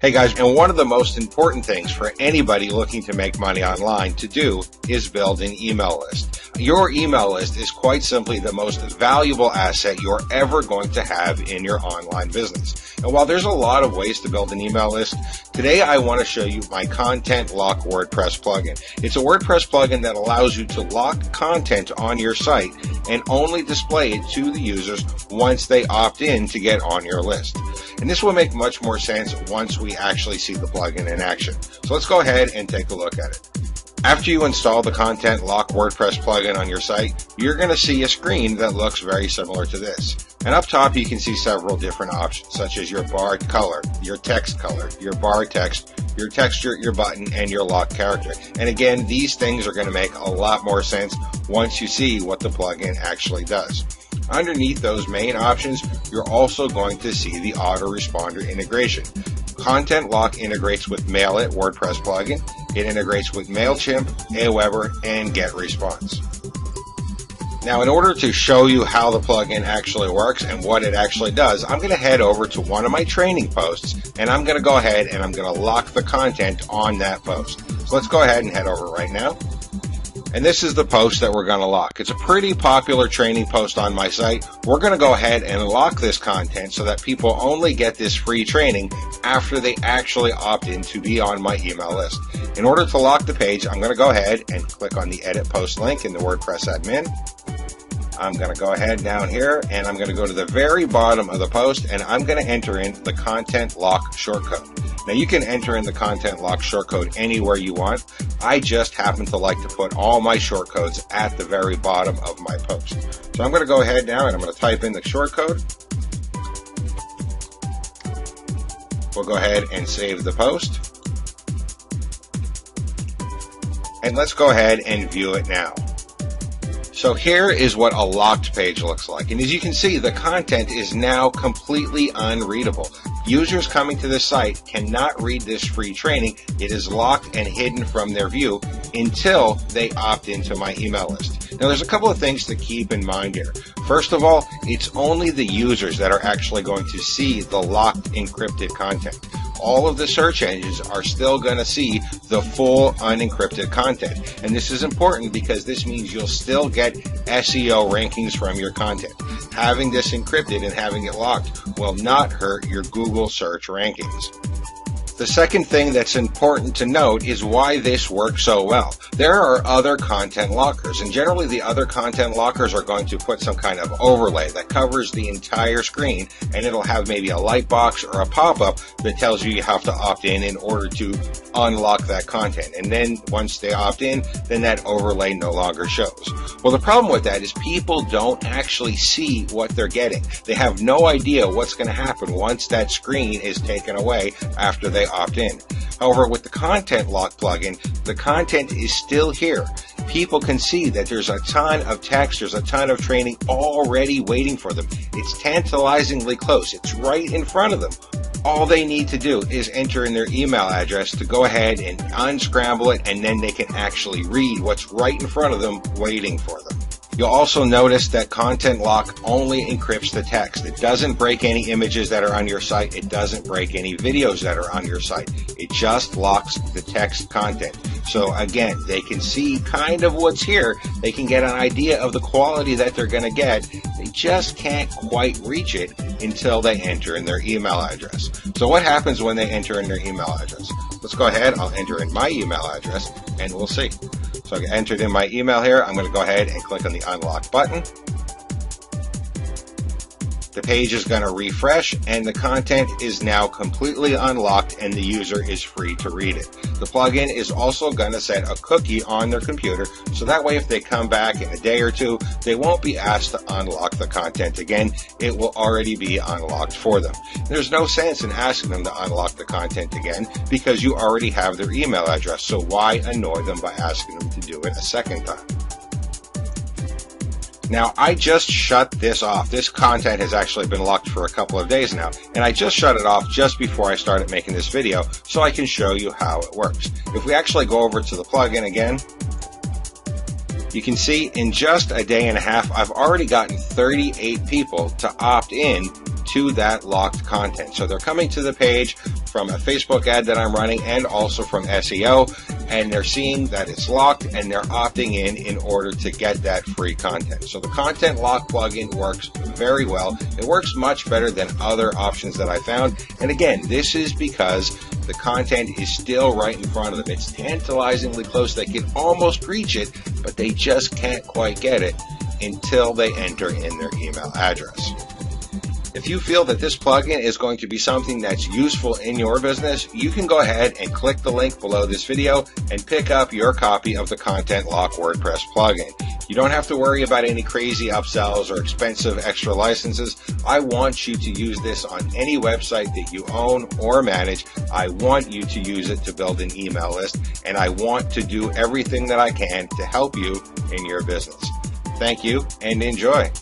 Hey guys, and one of the most important things for anybody looking to make money online to do is build an email list. Your email list is quite simply the most valuable asset you're ever going to have in your online business. And while there's a lot of ways to build an email list, today I want to show you my ContentLock WordPress plugin. It's a WordPress plugin that allows you to lock content on your site and only display it to the users once they opt in to get on your list. And this will make much more sense once we actually see the plugin in action. So let's go ahead and take a look at it. After you install the ContentLock WordPress plugin on your site, you're going to see a screen that looks very similar to this. And up top you can see several different options, such as your bar color, your text color, your bar text, your texture, your button, and your lock character. And again, these things are going to make a lot more sense once you see what the plugin actually does. Underneath those main options, you're also going to see the autoresponder integration. ContentLock integrates with MailIt WordPress plugin. It integrates with MailChimp, Aweber, and GetResponse. Now, in order to show you how the plugin actually works and what it actually does, I'm going to head over to one of my training posts, and I'm going to go ahead and I'm going to lock the content on that post. So let's go ahead and head over right now. And this is the post that we're going to lock. It's a pretty popular training post on my site. We're going to go ahead and lock this content so that people only get this free training after they actually opt in to be on my email list. In order to lock the page, I'm going to go ahead and click on the edit post link in the WordPress admin. I'm going to go ahead down here and I'm going to go to the very bottom of the post and I'm going to enter in the ContentLock shortcode. Now you can enter in the ContentLock shortcode anywhere you want. I just happen to like to put all my shortcodes at the very bottom of my post. So I'm going to go ahead now and I'm going to type in the shortcode. We'll go ahead and save the post. And let's go ahead and view it now. So here is what a locked page looks like. And as you can see, the content is now completely unreadable. Users coming to this site cannot read this free training. It is locked and hidden from their view until they opt into my email list. Now there's a couple of things to keep in mind here. First of all, it's only the users that are actually going to see the locked encrypted content. All of the search engines are still going to see the full unencrypted content. And this is important because this means you'll still get SEO rankings from your content. Having this encrypted and having it locked will not hurt your Google search rankings. The second thing that's important to note is why this works so well. There are other content lockers, and generally the other content lockers are going to put some kind of overlay that covers the entire screen, and it'll have maybe a light box or a pop-up that tells you have to opt in order to unlock that content. And then once they opt in, then that overlay no longer shows. Well, the problem with that is people don't actually see what they're getting. They have no idea what's going to happen once that screen is taken away after they opt in. However, with the ContentLock plugin, the content is still here. People can see that there's a ton of text, there's a ton of training already waiting for them. It's tantalizingly close. It's right in front of them. All they need to do is enter in their email address to go ahead and unscramble it, and then they can actually read what's right in front of them waiting for them. You'll also notice that ContentLock only encrypts the text. It doesn't break any images that are on your site. It doesn't break any videos that are on your site. It just locks the text content. So again, they can see kind of what's here. They can get an idea of the quality that they're going to get. They just can't quite reach it until they enter in their email address. So what happens when they enter in their email address? Let's go ahead. I'll enter in my email address and we'll see. So I entered in my email here. I'm going to go ahead and click on the unlock button. The page is going to refresh and the content is now completely unlocked and the user is free to read it. The plugin is also going to set a cookie on their computer so that way if they come back in a day or two, they won't be asked to unlock the content again. It will already be unlocked for them. There's no sense in asking them to unlock the content again because you already have their email address, so why annoy them by asking them to do it a second time? Now, I just shut this off. This content has actually been locked for a couple of days now, and I just shut it off just before I started making this video so I can show you how it works. If we actually go over to the plugin again, you can see in just a day and a half, I've already gotten 38 people to opt in to that locked content. So they're coming to the page, from a Facebook ad that I'm running and also from SEO, and they're seeing that it's locked and they're opting in order to get that free content. So the Content Lock plugin works very well. It works much better than other options that I found. And again, this is because the content is still right in front of them. It's tantalizingly close. They can almost reach it, but they just can't quite get it until they enter in their email address. If you feel that this plugin is going to be something that's useful in your business, you can go ahead and click the link below this video and pick up your copy of the Content Lock WordPress plugin. You don't have to worry about any crazy upsells or expensive extra licenses. I want you to use this on any website that you own or manage. I want you to use it to build an email list, and I want to do everything that I can to help you in your business. Thank you and enjoy.